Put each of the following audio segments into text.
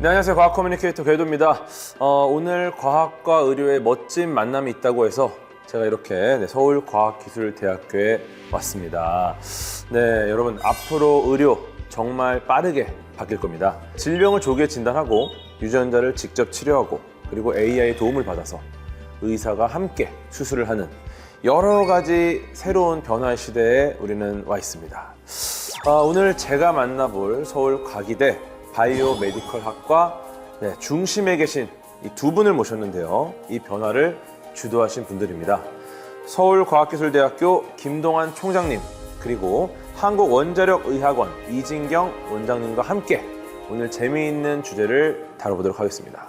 네, 안녕하세요. 과학 커뮤니케이터 궤도입니다. 오늘 과학과 의료의 멋진 만남이 있다고 해서 제가 이렇게 서울과학기술대학교에 왔습니다. 네, 여러분 앞으로 의료 정말 빠르게 바뀔 겁니다. 질병을 조기에 진단하고 유전자를 직접 치료하고 그리고 AI의 도움을 받아서 의사가 함께 수술을 하는 여러 가지 새로운 변화의 시대에 우리는 와 있습니다. 오늘 제가 만나볼 서울과기대 바이오메디컬 학과 중심에 계신 이 두 분을 모셨는데요. 이 변화를 주도하신 분들입니다. 서울과학기술대학교 김동환 총장님, 그리고 한국원자력의학원 이진경 원장님과 함께 오늘 재미있는 주제를 다뤄보도록 하겠습니다.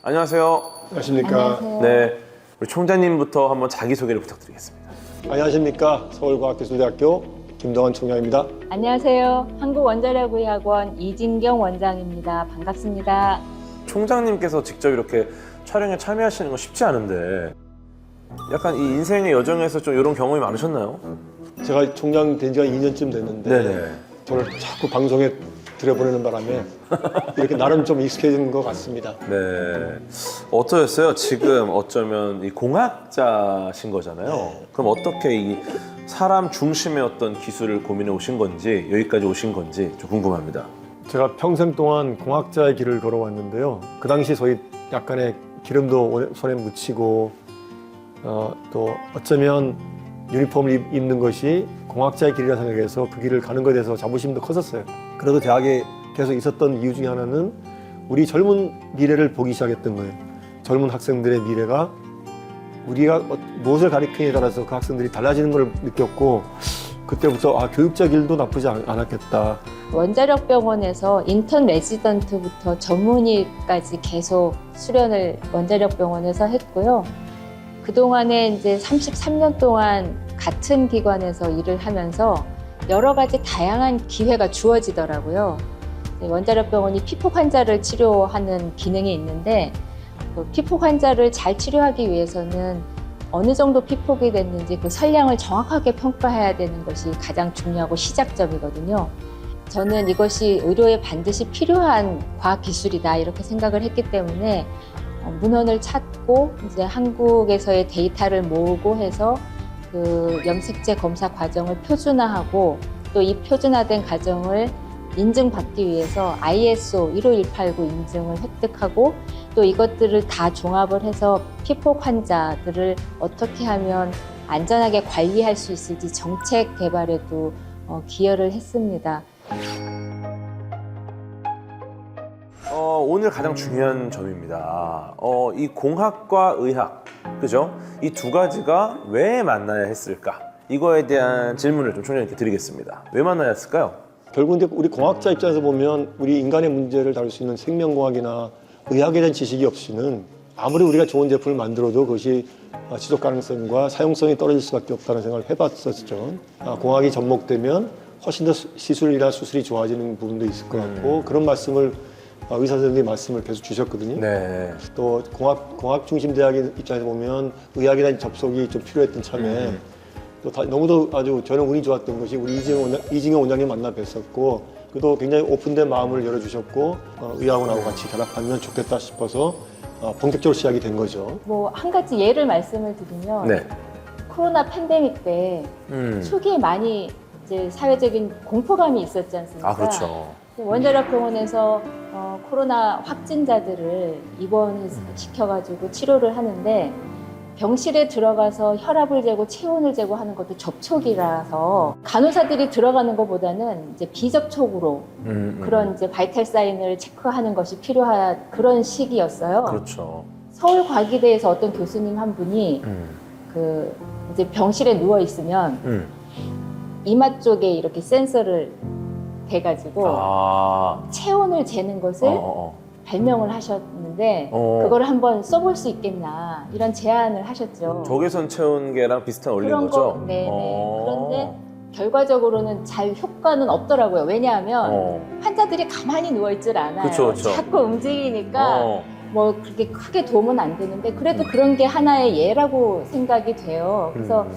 안녕하세요. 안녕하십니까. 네, 우리 총장님부터 한번 자기소개를 부탁드리겠습니다. 안녕하십니까. 서울과학기술대학교 김동환 총장입니다. 안녕하세요. 한국원자력의학원 이진경 원장입니다. 반갑습니다. 총장님께서 직접 이렇게 촬영에 참여하시는 건 쉽지 않은데 약간 이 인생의 여정에서 좀 이런 경험이 많으셨나요? 제가 총장 된 지가 2년쯤 됐는데 네네. 저를 자꾸 방송에 들여보내는 바람에 이렇게 나름 좀 익숙해진 것 같습니다. 네. 어떠셨어요? 지금 어쩌면 이 공학자신 거잖아요. 그럼 어떻게 이 사람 중심의 어떤 기술을 고민해 오신 건지 여기까지 오신 건지 좀 궁금합니다. 제가 평생 동안 공학자의 길을 걸어왔는데요. 그 당시 소위 약간의 기름도 손에 묻히고 또 어쩌면 유니폼을 입는 것이 공학자의 길이라 생각해서 그 길을 가는 것에 대해서 자부심도 컸었어요. 그래도 대학에 계속 있었던 이유 중에 하나는 우리 젊은 미래를 보기 시작했던 거예요. 젊은 학생들의 미래가 우리가 무엇을 가리키느냐에 따라서 그 학생들이 달라지는 걸 느꼈고 그때부터 교육자 길도 나쁘지 않았겠다. 원자력병원에서 인턴 레지던트부터 전문의까지 계속 수련을 원자력병원에서 했고요. 그동안에 이제 33년 동안 같은 기관에서 일을 하면서 여러 가지 다양한 기회가 주어지더라고요. 원자력병원이 피폭 환자를 치료하는 기능이 있는데 그 피폭 환자를 잘 치료하기 위해서는 어느 정도 피폭이 됐는지 그 선량을 정확하게 평가해야 되는 것이 가장 중요하고 시작점이거든요. 저는 이것이 의료에 반드시 필요한 과학기술이다 이렇게 생각을 했기 때문에 문헌을 찾고 이제 한국에서의 데이터를 모으고 해서 그 염색제 검사 과정을 표준화하고 또 이 표준화된 과정을 인증받기 위해서 ISO 15189 인증을 획득하고 또 이것들을 다 종합을 해서 피폭 환자들을 어떻게 하면 안전하게 관리할 수 있을지 정책 개발에도 기여를 했습니다. 오늘 가장 중요한 점입니다. 이 공학과 의학, 그죠? 이 두 가지가 왜 만나야 했을까? 이거에 대한 질문을 좀 총장님께 드리겠습니다. 왜 만나야 했을까요? 결국 우리 공학자 입장에서 보면 우리 인간의 문제를 다룰 수 있는 생명공학이나 의학에 대한 지식이 없이는 아무리 우리가 좋은 제품을 만들어도 그것이 지속 가능성과 사용성이 떨어질 수밖에 없다는 생각을 해봤었죠. 공학이 접목되면 훨씬 더 시술이나 수술이 좋아지는 부분도 있을 것 같고 그런 말씀을 의사 선생님이 말씀을 계속 주셨거든요. 네. 또 공학 중심 대학의 입장에서 보면 의학에 대한 접속이 좀 필요했던 참에 또 너무도 아주 저는 운이 좋았던 것이 우리 이진경 원장님 만나 뵀었고 그도 굉장히 오픈된 마음을 열어주셨고 의학원하고 같이 결합하면 좋겠다 싶어서 본격적으로 시작이 된 거죠. 뭐 한 가지 예를 말씀을 드리면 네. 코로나 팬데믹 때 초기에 많이 이제 사회적인 공포감이 있었지 않습니까? 그렇죠. 원자력병원에서 코로나 확진자들을 입원시켜가지고 치료를 하는데 병실에 들어가서 혈압을 재고 체온을 재고 하는 것도 접촉이라서 간호사들이 들어가는 것보다는 이제 비접촉으로 그런 이제 바이탈 사인을 체크하는 것이 필요한 그런 시기였어요. 그렇죠. 서울과기대에서 어떤 교수님 한 분이 그 이제 병실에 누워 있으면 이마 쪽에 이렇게 센서를 대가지고 체온을 재는 것을 발명을 하셨는데 그거를 한번 써볼 수 있겠나 이런 제안을 하셨죠. 적외선 체온계랑 비슷한 원리인 그런 거죠? 네네. 그런데 결과적으로는 잘 효과는 없더라고요. 왜냐하면 환자들이 가만히 누워있질 않아요. 그쵸. 자꾸 움직이니까 뭐 그렇게 크게 도움은 안 되는데 그래도 그런 게 하나의 예라고 생각이 돼요. 그래서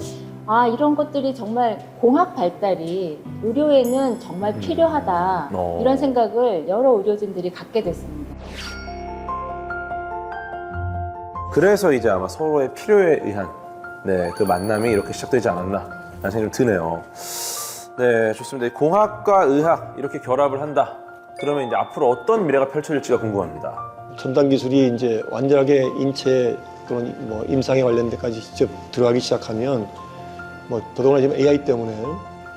이런 것들이 정말 공학 발달이 의료에는 정말 필요하다 이런 생각을 여러 의료진들이 갖게 됐습니다. 그래서 이제 아마 서로의 필요에 의한 네, 그 만남이 이렇게 시작되지 않았나 라는 생각이 좀 드네요. 네, 좋습니다. 공학과 의학 이렇게 결합을 한다. 그러면 이제 앞으로 어떤 미래가 펼쳐질지가 궁금합니다. 첨단 기술이 이제 완전하게 인체 또는 뭐 임상에 관련 데까지 직접 들어가기 시작하면 뭐 더더구나 지금 AI 때문에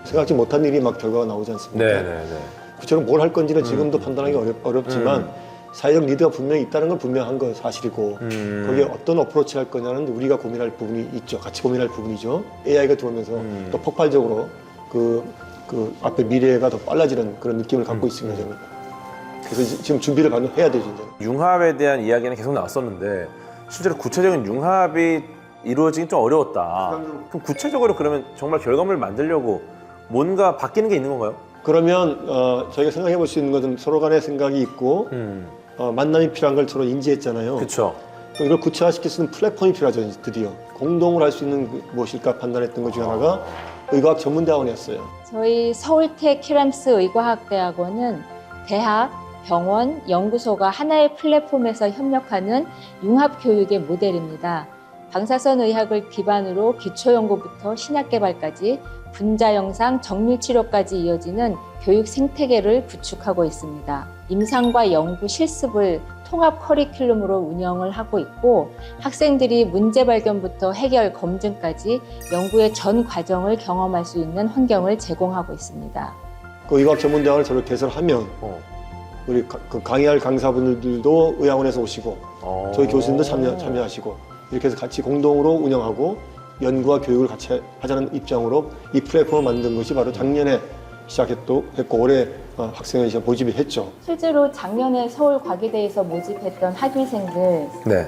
생각지 못한 일이 막 결과가 나오지 않습니까? 네네네. 구체적으로 뭘 할 건지는 지금도 판단하기 어렵지만 사회적 리드가 분명히 있다는 건 분명한 건 사실이고 거기에 어떤 어프로치를 할 거냐는 우리가 고민할 부분이 있죠. 같이 고민할 부분이죠. AI가 들어오면서 또 폭발적으로 그 앞에 미래가 더 빨라지는 그런 느낌을 갖고 있습니다. 저는. 그래서 지금 준비를 해야 되죠. 이제. 융합에 대한 이야기는 계속 나왔었는데 실제로 구체적인 융합이 이루어지긴 좀 어려웠다. 그럼 구체적으로 그러면 정말 결과물을 만들려고 뭔가 바뀌는 게 있는 건가요? 그러면 저희가 생각해 볼 수 있는 것은 서로 간의 생각이 있고 만남이 필요한 걸 서로 인지했잖아요. 그렇죠. 그럼 이걸 구체화시킬 수 있는 플랫폼이 필요하죠. 이제 드디어 공동으로 할 수 있는 무엇일까 판단했던 것 중에 하나가 의과학 전문대학원이었어요. 저희 서울대 키람스 의과학대학원은 대학, 병원, 연구소가 하나의 플랫폼에서 협력하는 융합교육의 모델입니다. 방사선 의학을 기반으로 기초연구부터 신약개발까지 분자영상, 정밀치료까지 이어지는 교육 생태계를 구축하고 있습니다. 임상과 연구 실습을 통합 커리큘럼으로 운영을 하고 있고 학생들이 문제 발견부터 해결, 검증까지 연구의 전 과정을 경험할 수 있는 환경을 제공하고 있습니다. 그 의과학 전문대학원을 저를 개설하면 우리 그 강의할 강사분들도 의학원에서 오시고 저희 교수님도 참여하시고 이렇게 해서 같이 공동으로 운영하고 연구와 교육을 같이 하자는 입장으로 이 플랫폼을 만든 것이 바로 작년에 시작했고 올해 학생을 모집을 했죠. 실제로 작년에 서울과기대에서 모집했던 학위생들 네.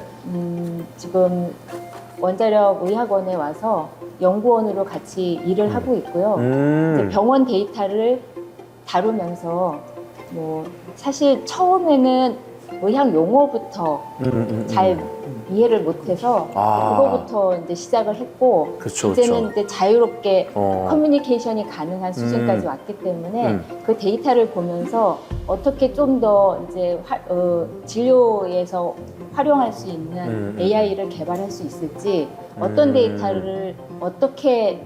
지금 원자력 의학원에 와서 연구원으로 같이 일을 하고 있고요. 이제 병원 데이터를 다루면서 뭐 사실 처음에는 의학 용어부터 잘 이해를 못해서 그거부터 이제 시작을 했고 그쵸, 이제는 그쵸. 이제 자유롭게 커뮤니케이션이 가능한 수준까지 왔기 때문에 그 데이터를 보면서 어떻게 좀 더 이제 진료에서 활용할 수 있는 AI를 개발할 수 있을지 어떤 데이터를 어떻게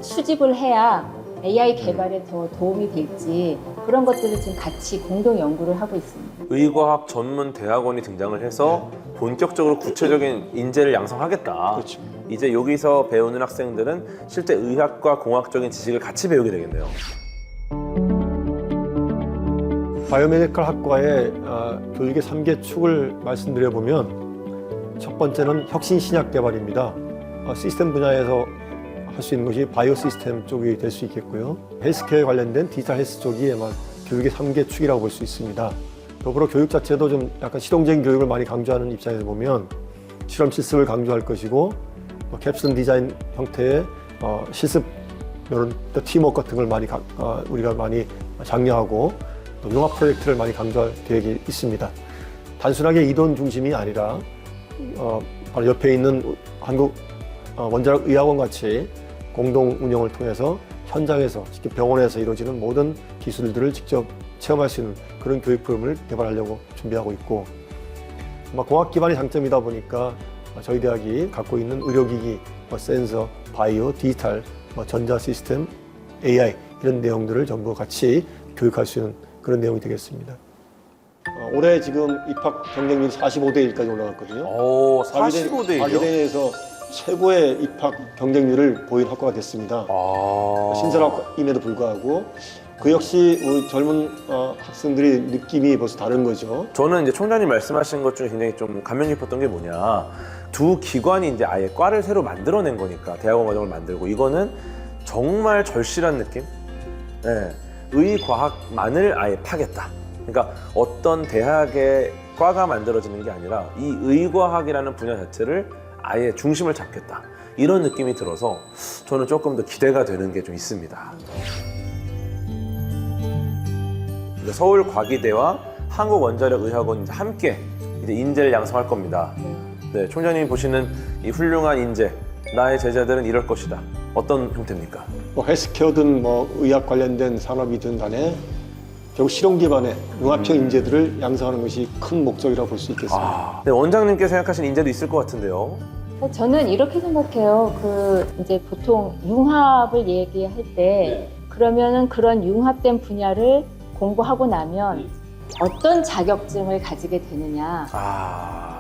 수집을 해야 AI 개발에 더 도움이 될지 그런 것들을 지금 같이 공동 연구를 하고 있습니다. 의과학 전문 대학원이 등장을 해서 본격적으로 구체적인 인재를 양성하겠다. 그렇죠. 이제 여기서 배우는 학생들은 실제 의학과 공학적인 지식을 같이 배우게 되겠네요. 바이오메디컬 학과의 교육의 3개 축을 말씀드려보면 첫 번째는 혁신 신약 개발입니다. 시스템 분야에서 할 수 있는 것이 바이오 시스템 쪽이 될 수 있겠고요. 헬스케어에 관련된 디지털 헬스 쪽이 아마 교육의 3개 축이라고 볼 수 있습니다. 더불어 교육 자체도 좀 약간 실용적인 교육을 많이 강조하는 입장에서 보면 실험 실습을 강조할 것이고 캡슐 디자인 형태의 실습 이런 팀워크 같은 걸 많이 우리가 많이 장려하고 또 융합 프로젝트를 많이 강조할 계획이 있습니다. 단순하게 이론 중심이 아니라 바로 옆에 있는 한국 원자력 의학원 같이 공동 운영을 통해서 현장에서 직접 병원에서 이루어지는 모든 기술들을 직접 체험할 수 있는 그런 교육 프로그램을 개발하려고 준비하고 있고 공학 기반의 장점이다 보니까 저희 대학이 갖고 있는 의료기기, 센서, 바이오, 디지털, 전자 시스템, AI 이런 내용들을 전부 같이 교육할 수 있는 그런 내용이 되겠습니다. 올해 지금 입학 경쟁률 45대 1까지 올라갔거든요. 오, 45대 1이요? 과기대에서 최고의 입학 경쟁률을 보인 학과가 됐습니다. 신설학임에도 불구하고 그 역시 우리 젊은 학생들의 느낌이 벌써 다른 거죠. 저는 이제 총장님 말씀하신 것 중에 굉장히 좀 감명 깊었던 게 뭐냐. 두 기관이 이제 아예 과를 새로 만들어낸 거니까 대학원 과정을 만들고 이거는 정말 절실한 느낌? 네. 의과학만을 아예 파겠다. 그러니까 어떤 대학의 과가 만들어지는 게 아니라 이 의과학이라는 분야 자체를 아예 중심을 잡겠다. 이런 느낌이 들어서 저는 조금 더 기대가 되는 게 좀 있습니다. 서울과기대와 한국원자력의학원 이제 함께 이제 인재를 양성할 겁니다. 네, 총장님이 보시는 이 훌륭한 인재, 나의 제자들은 이럴 것이다. 어떤 형태입니까? 헬스케어든 의학 관련된 산업이든 간에 결국 실용 기반의 융합형 인재들을 양성하는 것이 큰 목적이라고 볼 수 있겠습니다. 네, 원장님께서 생각하신 인재도 있을 것 같은데요. 저는 이렇게 생각해요. 이제 보통 융합을 얘기할 때 그러면은 그런 융합된 분야를 공부하고 나면 어떤 자격증을 가지게 되느냐.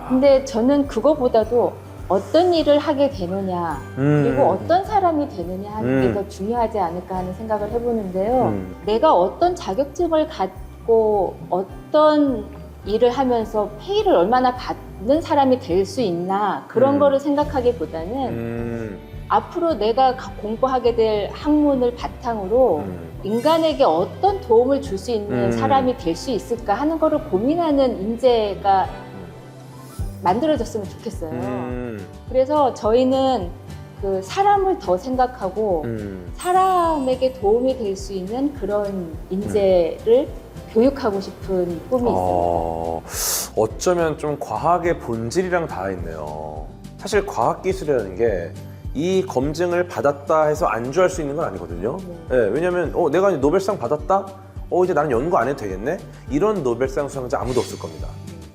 근데 저는 그거보다도 어떤 일을 하게 되느냐, 그리고 어떤 사람이 되느냐 하는 게 더 중요하지 않을까 하는 생각을 해보는데요. 내가 어떤 자격증을 갖고 어떤 일을 하면서 페이를 얼마나 받는 사람이 될 수 있나 그런 거를 생각하기보다는 앞으로 내가 공부하게 될 학문을 바탕으로 인간에게 어떤 도움을 줄 수 있는 사람이 될 수 있을까 하는 거를 고민하는 인재가 만들어졌으면 좋겠어요. 그래서 저희는 그 사람을 더 생각하고 사람에게 도움이 될 수 있는 그런 인재를 교육하고 싶은 꿈이 있습니다. 어쩌면 좀 과학의 본질이랑 닿아 있네요. 사실 과학기술이라는 게 이 검증을 받았다 해서 안주할 수 있는 건 아니거든요. 네, 왜냐면 내가 노벨상 받았다? 이제 나는 연구 안 해도 되겠네? 이런 노벨상 수상자 아무도 없을 겁니다.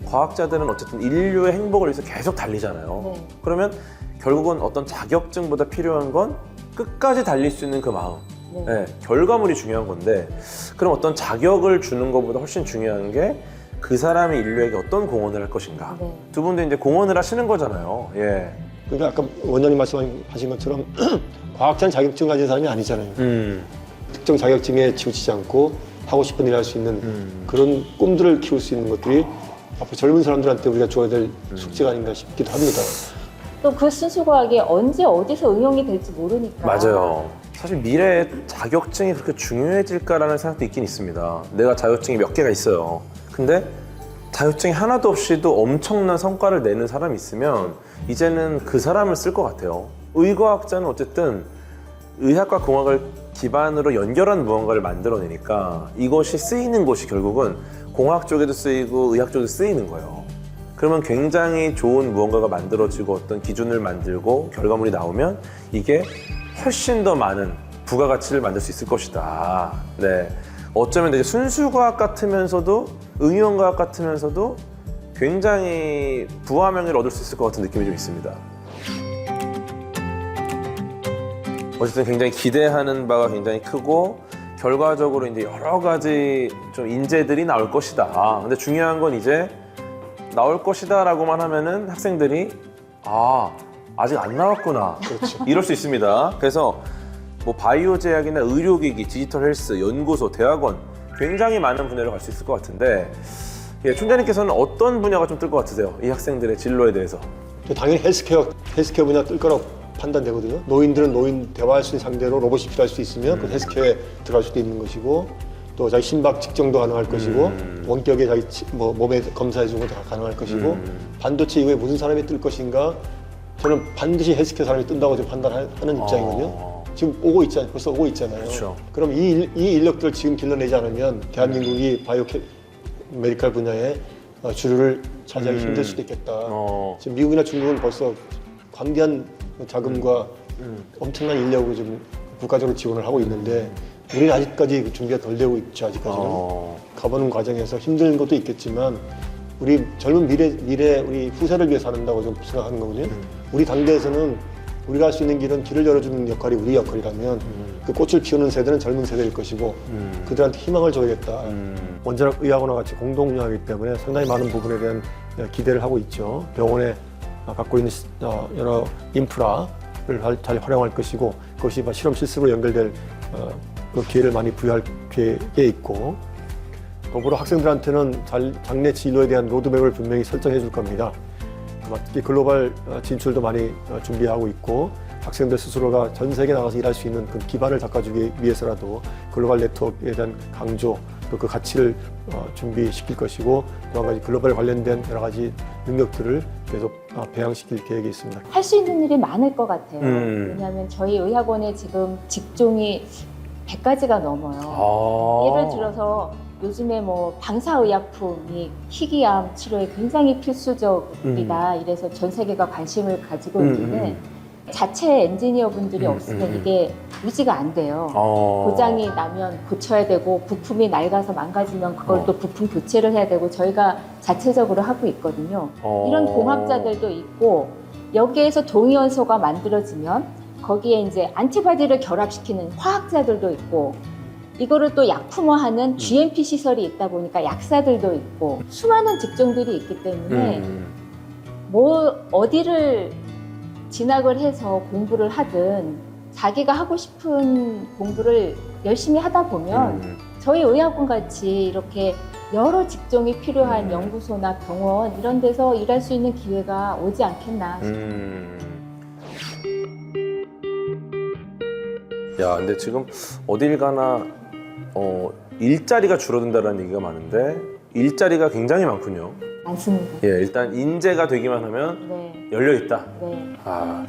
과학자들은 어쨌든 인류의 행복을 위해서 계속 달리잖아요. 그러면 결국은 어떤 자격증보다 필요한 건 끝까지 달릴 수 있는 그 마음. 결과물이 중요한 건데, 그럼 어떤 자격을 주는 것보다 훨씬 중요한 게 그 사람이 인류에게 어떤 공헌을 할 것인가. 두 분도 이제 공헌을 하시는 거잖아요. 그러니까 아까 원장님 말씀하신 것처럼 과학자는 자격증 가진 사람이 아니잖아요. 특정 자격증에 치우치지 않고 하고 싶은 일을 할 수 있는 그런 꿈들을 키울 수 있는 것들이 앞으로 젊은 사람들한테 우리가 줘야 될 숙제가 아닌가 싶기도 합니다. 또 그 순수과학이 언제 어디서 응용이 될지 모르니까. 맞아요. 사실 미래에 자격증이 그렇게 중요해질까라는 생각도 있긴 있습니다. 내가 자격증이 몇 개가 있어요. 근데 자격증이 하나도 없이도 엄청난 성과를 내는 사람이 있으면 이제는 그 사람을 쓸 것 같아요. 의과학자는 어쨌든 의학과 공학을 기반으로 연결한 무언가를 만들어내니까 이것이 쓰이는 곳이 결국은 공학 쪽에도 쓰이고 의학 쪽에도 쓰이는 거예요. 그러면 굉장히 좋은 무언가가 만들어지고 어떤 기준을 만들고 결과물이 나오면 이게 훨씬 더 많은 부가가치를 만들 수 있을 것이다. 네. 어쩌면 되게 순수과학 같으면서도 응용과학 같으면서도 굉장히 부와 명예를 얻을 수 있을 것 같은 느낌이 좀 있습니다. 어쨌든 굉장히 기대하는 바가 굉장히 크고 결과적으로 이제 여러 가지 좀 인재들이 나올 것이다. 근데 중요한 건 이제 나올 것이다라고만 하면은 학생들이 아직 안 나왔구나. 그렇죠. 이럴 수 있습니다. 그래서 뭐 바이오 제약이나 의료기기, 디지털 헬스, 연구소, 대학원 굉장히 많은 분야로 갈 수 있을 것 같은데 총장님께서는 어떤 분야가 좀 뜰 것 같으세요? 이 학생들의 진로에 대해서. 당연히 헬스케어 분야 뜰 거라고 판단되거든요. 노인들은 노인 대화할 수 있는 상대로 로봇이 필요할 수도 있으면 그 헬스케어에 들어갈 수도 있는 것이고 또 자기 심박 측정도 가능할 것이고 원격에 자기 몸에 검사해 주는 것도 가능할 것이고 반도체 이후에 무슨 사람이 뜰 것인가 저는 반드시 헬스케어 사람이 뜬다고 좀 판단하는 입장이거든요. 지금 벌써 오고 있잖아요. 그렇죠. 그럼 이 인력들을 지금 길러내지 않으면 대한민국이 바이오 메디칼 분야에 주류를 차지하기 힘들 수도 있겠다. 지금 미국이나 중국은 벌써 광대한 자금과 엄청난 인력으로 좀 국가적으로 지원을 하고 있는데 우리는 아직까지 준비가 덜 되고 있죠. 아직까지는 가보는 과정에서 힘든 것도 있겠지만 우리 젊은 미래 우리 후세를 위해서 한다고 좀 생각하는 거거든요. 우리 당대에서는 우리가 할 수 있는 길은 길을 열어주는 역할이 우리 역할이라면 그 꽃을 피우는 세대는 젊은 세대일 것이고 그들한테 희망을 줘야겠다. 원자력 의학원과 같이 공동 운영하기 때문에 상당히 많은 부분에 대한 기대를 하고 있죠. 병원에 갖고 있는 여러 인프라를 잘 활용할 것이고 그것이 실험 실습으로 연결될 그 기회를 많이 부여할 계획에 있고 더불어 학생들한테는 장래 진로에 대한 로드맵을 분명히 설정해 줄 겁니다. 특히 글로벌 진출도 많이 준비하고 있고 학생들 스스로가 전 세계 나가서 일할 수 있는 그 기반을 닦아주기 위해서라도 글로벌 네트워크에 대한 강조 또 그 가치를 준비시킬 것이고 또 한 가지 글로벌 관련된 여러 가지 능력들을 계속 배양시킬 계획이 있습니다. 할 수 있는 일이 많을 것 같아요. 왜냐하면 저희 의학원에 지금 직종이 100가지가 넘어요. 예를 들어서 요즘에 뭐 방사의약품이 희귀암 치료에 굉장히 필수적이다. 이래서 전 세계가 관심을 가지고 있는데 자체 엔지니어 분들이 없으면 이게 유지가 안 돼요. 고장이 나면 고쳐야 되고 부품이 낡아서 망가지면 그걸 또 부품 교체를 해야 되고 저희가 자체적으로 하고 있거든요. 이런 공학자들도 있고 여기에서 동위원소가 만들어지면 거기에 이제 안티바디를 결합시키는 화학자들도 있고 이거를 또 약품화하는 GMP 시설이 있다 보니까 약사들도 있고 수많은 직종들이 있기 때문에 뭐 어디를 진학을 해서 공부를 하든 자기가 하고 싶은 공부를 열심히 하다 보면 저희 의학원 같이 이렇게 여러 직종이 필요한 연구소나 병원 이런 데서 일할 수 있는 기회가 오지 않겠나 싶어요. 야, 근데 지금 어딜 가나 일자리가 줄어든다는 얘기가 많은데 일자리가 굉장히 많군요. 많습니다. 예, 일단 인재가 되기만 하면 네. 열려 있다. 네. 아,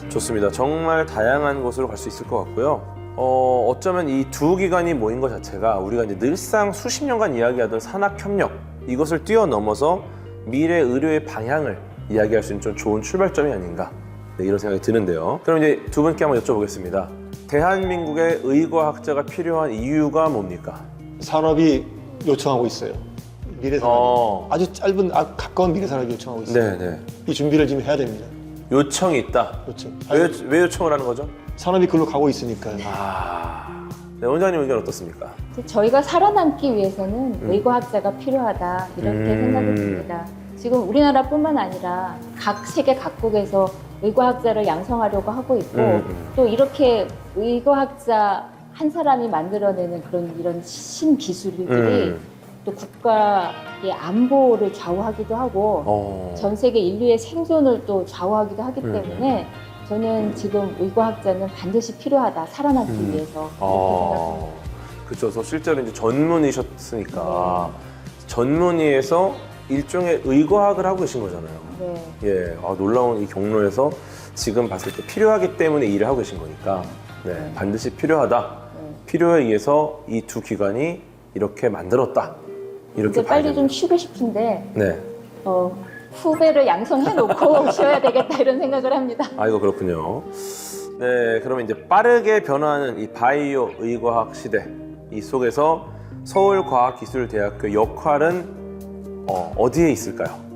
좋습니다. 정말 다양한 곳으로 갈 수 있을 것 같고요. 어쩌면 이 두 기관이 모인 것 자체가 우리가 이제 늘상 수십 년간 이야기하던 산학협력 이것을 뛰어넘어서 미래 의료의 방향을 이야기할 수 있는 좀 좋은 출발점이 아닌가 네, 이런 생각이 드는데요. 그럼 이제 두 분께 한번 여쭤보겠습니다. 대한민국의 의과학자가 필요한 이유가 뭡니까? 산업이 요청하고 있어요. 미래 산업이 아주 짧은 가까운 미래 산업이 요청하고 있어요. 네네. 이 준비를 지금 해야 됩니다. 요청이 있다. 요청. 왜 요청을 하는 거죠? 산업이 글로 가고 있으니까요. 네, 원장님 의견 어떻습니다? 저희가 살아남기 위해서는 의과학자가 필요하다 이렇게 생각이 듭니다. 지금 우리나라뿐만 아니라 각 세계 각국에서 의과학자를 양성하려고 하고 있고 또 이렇게 의과학자 한 사람이 만들어내는 이런 신기술들이 또 국가의 안보를 좌우하기도 하고 전 세계 인류의 생존을 또 좌우하기도 하기 때문에 저는 지금 의과학자는 반드시 필요하다 살아남기 위해서 이렇게 생각합니다. 그렇죠. 실제로 이제 전문의셨으니까 전문의에서 일종의 의과학을 하고 계신 거잖아요. 네. 예, 놀라운 이 경로에서 지금 봤을 때 필요하기 때문에 일을 하고 계신 거니까 네, 반드시 필요하다. 필요에 의해서 이 두 기관이 이렇게 만들었다. 이렇게 이제 빨리 봐야겠네요. 좀 쉬고 싶은데 네. 후배를 양성해 놓고 쉬어야 되겠다 이런 생각을 합니다. 이거 그렇군요. 네, 그러면 이제 빠르게 변화하는 이 바이오 의과학 시대 이 속에서 서울과학기술대학교 역할은 어디에 있을까요?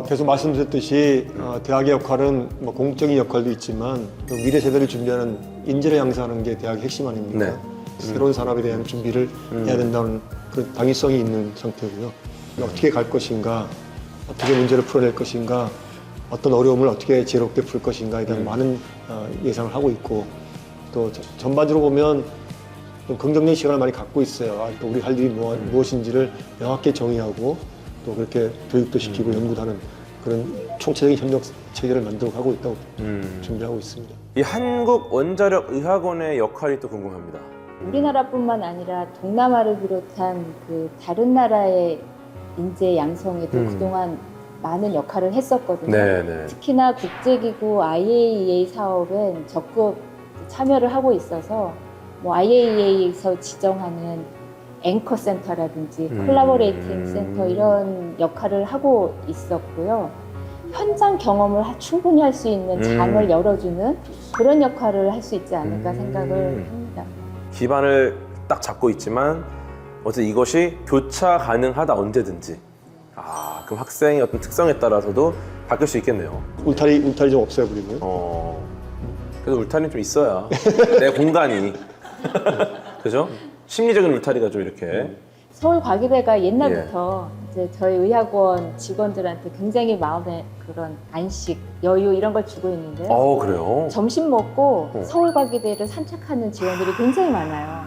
계속 말씀드렸듯이 대학의 역할은 공적인 역할도 있지만 또 미래 세대를 준비하는 인재를 양성하는 게 대학의 핵심 아닙니까? 네. 새로운 산업에 대한 준비를 해야 된다는 그런 당위성이 있는 상태고요. 어떻게 갈 것인가, 어떻게 문제를 풀어낼 것인가, 어떤 어려움을 어떻게 지혜롭게 풀 것인가에 대한 많은 예상을 하고 있고 또 전반적으로 보면 좀 긍정적인 시각을 많이 갖고 있어요. 또 우리 할 일이 무엇인지를 명확히 정의하고 또 그렇게 교육도 시키고 연구도 하는 그런 총체적인 협력 체계를 만들어 가고 있다고 준비하고 있습니다. 이 한국원자력의학원의 역할이 또 궁금합니다. 우리나라뿐만 아니라 동남아를 비롯한 그 다른 나라의 인재 양성에도 그동안 많은 역할을 했었거든요. 네. 특히나 국제기구 IAEA 사업엔 적극 참여를 하고 있어서 IAEA에서 지정하는 앵커 센터라든지 콜라보레이팅 센터 이런 역할을 하고 있었고요. 현장 경험을 충분히 할 수 있는 장을 열어주는 그런 역할을 할 수 있지 않을까 생각을 합니다. 기반을 딱 잡고 있지만 어쨌든 이것이 교차 가능하다 언제든지. 그럼 학생의 어떤 특성에 따라서도 바뀔 수 있겠네요. 울타리 좀 없애버리고요. 그래도 울타리는 좀 있어야 내 공간이 그죠? 심리적인 울타리가 좀 이렇게 서울과기대가 옛날부터 이제 저희 의학원 직원들한테 굉장히 마음의 그런 안식, 여유 이런 걸 주고 있는데요. 그래요? 점심 먹고 서울과기대를 산책하는 직원들이 굉장히 많아요.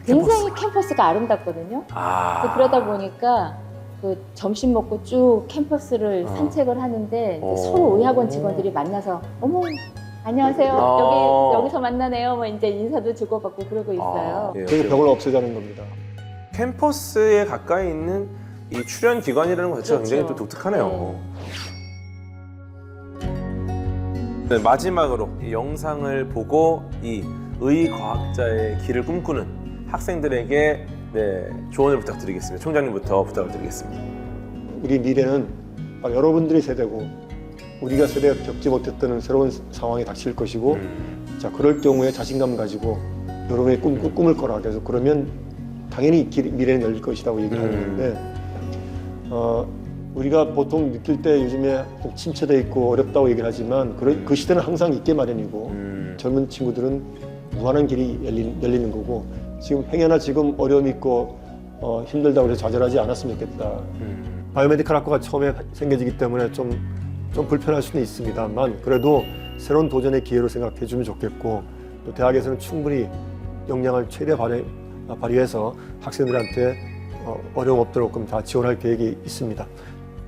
굉장히 캠퍼스가 아름답거든요. 그래서 그러다 보니까 그 점심 먹고 쭉 캠퍼스를 산책을 하는데 서로 의학원 직원들이 만나서 어머 안녕하세요. 여기서 만나네요. 이제 인사도 주고받고 그러고 있어요. 그래서 벽을 없애자는 겁니다. 캠퍼스에 가까이 있는 이 출연 기관이라는 것 자체가 굉장히 또 독특하네요. 네, 마지막으로 이 영상을 보고 이 의과학자의 길을 꿈꾸는 학생들에게 조언을 부탁드리겠습니다. 총장님부터 부탁을 드리겠습니다. 우리 미래는 바로 여러분들의 세대고 우리가 세대가 겪지 못했던 새로운 상황이 닥칠 것이고 자 그럴 경우에 자신감 가지고 여러분의 꿈을 거라. 그래서 그러면 당연히 미래는 열릴 것이라고 얘기를 하는데 우리가 보통 느낄 때 요즘에 좀 침체돼 있고 어렵다고 얘기를 하지만 그 시대는 항상 있게 마련이고 젊은 친구들은 무한한 길이 열리는 거고 지금 행여나 지금 어려움이 있고 힘들다고 해서 좌절하지 않았으면 좋겠다. 바이오메디컬 학과가 처음에 생겨지기 때문에 좀 불편할 수는 있습니다만 그래도 새로운 도전의 기회로 생각해 주면 좋겠고 또 대학에서는 충분히 역량을 최대 발휘해서 학생들한테 어려움 없도록 다 지원할 계획이 있습니다.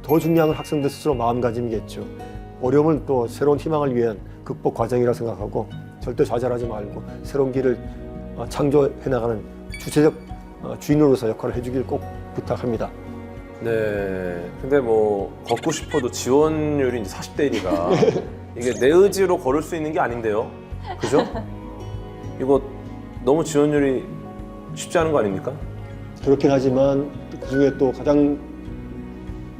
더 중요한 건 학생들 스스로 마음가짐이겠죠. 어려움은 또 새로운 희망을 위한 극복 과정이라 생각하고 절대 좌절하지 말고 새로운 길을 창조해 나가는 주체적 주인으로서 역할을 해주길 꼭 부탁합니다. 네. 근데 뭐 걷고 싶어도 지원율이 이제 40대 1이라 이게 내 의지로 걸을 수 있는 게 아닌데요. 그죠? 이거 너무 지원율이 쉽지 않은 거 아닙니까? 그렇긴 하지만 그중에 또 가장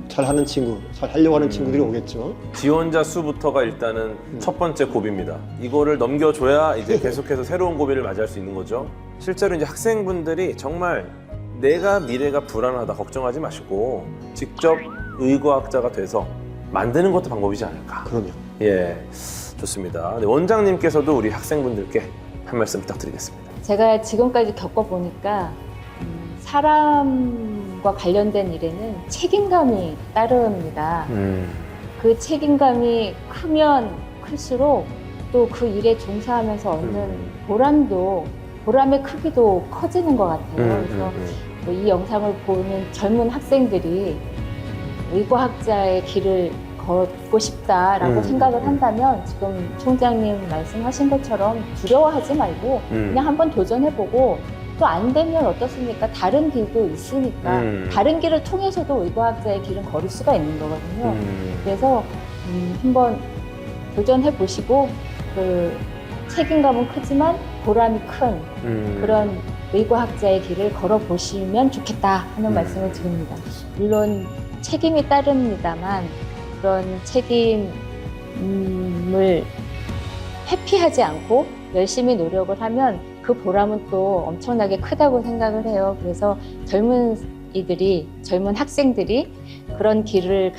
잘하는 친구, 잘 하려고 하는 친구들이 오겠죠. 지원자 수부터가 일단은 첫 번째 고비입니다. 이거를 넘겨줘야 이제 계속해서 새로운 고비를 맞이할 수 있는 거죠. 실제로 이제 학생분들이 정말 내가 미래가 불안하다 걱정하지 마시고 직접 의과학자가 돼서 만드는 것도 방법이지 않을까. 그럼요. 예, 좋습니다. 네, 원장님께서도 우리 학생분들께 한 말씀 부탁드리겠습니다. 제가 지금까지 겪어보니까 사람과 관련된 일에는 책임감이 따릅니다. 그 책임감이 크면 클수록 또 그 일에 종사하면서 얻는 보람의 크기도 커지는 것 같아요. 그래서 뭐이 영상을 보는 젊은 학생들이 의과학자의 길을 걷고 싶다라고 생각을 한다면 지금 총장님 말씀하신 것처럼 두려워하지 말고 그냥 한번 도전해보고 또 안 되면 어떻습니까? 다른 길도 있으니까 다른 길을 통해서도 의과학자의 길은 걸을 수가 있는 거거든요. 그래서 한번 도전해보시고 그 책임감은 크지만 보람이 큰 그런 의과학자의 길을 걸어보시면 좋겠다 하는 말씀을 드립니다. 물론 책임이 따릅니다만 그런 책임을 회피하지 않고 열심히 노력을 하면 그 보람은 또 엄청나게 크다고 생각을 해요. 그래서 젊은 학생들이 그런 길을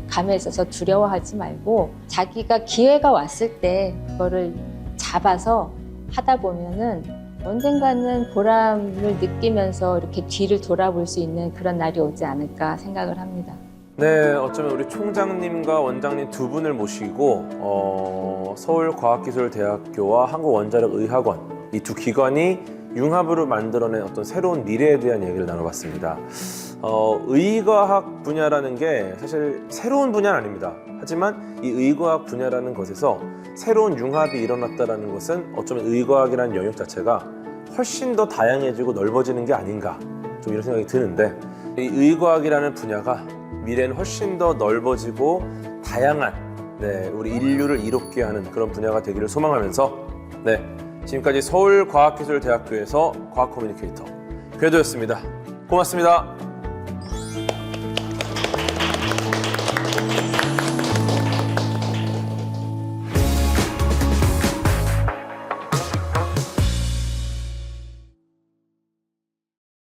감에 있어서 두려워하지 말고 자기가 기회가 왔을 때 그거를 잡아서 하다 보면은 언젠가는 보람을 느끼면서 이렇게 뒤를 돌아볼 수 있는 그런 날이 오지 않을까 생각을 합니다. 네, 어쩌면 우리 총장님과 원장님 두 분을 모시고 서울과학기술대학교와 한국원자력의학원 이 두 기관이 융합으로 만들어낸 어떤 새로운 미래에 대한 얘기를 나눠봤습니다. 의과학 분야라는 게 사실 새로운 분야는 아닙니다. 하지만 이 의과학 분야라는 것에서 새로운 융합이 일어났다는 것은 어쩌면 의과학이라는 영역 자체가 훨씬 더 다양해지고 넓어지는 게 아닌가 좀 이런 생각이 드는데 이 의과학이라는 분야가 미래는 훨씬 더 넓어지고 다양한 우리 인류를 이롭게 하는 그런 분야가 되기를 소망하면서 지금까지 서울과학기술대학교에서 과학 커뮤니케이터 궤도였습니다. 고맙습니다.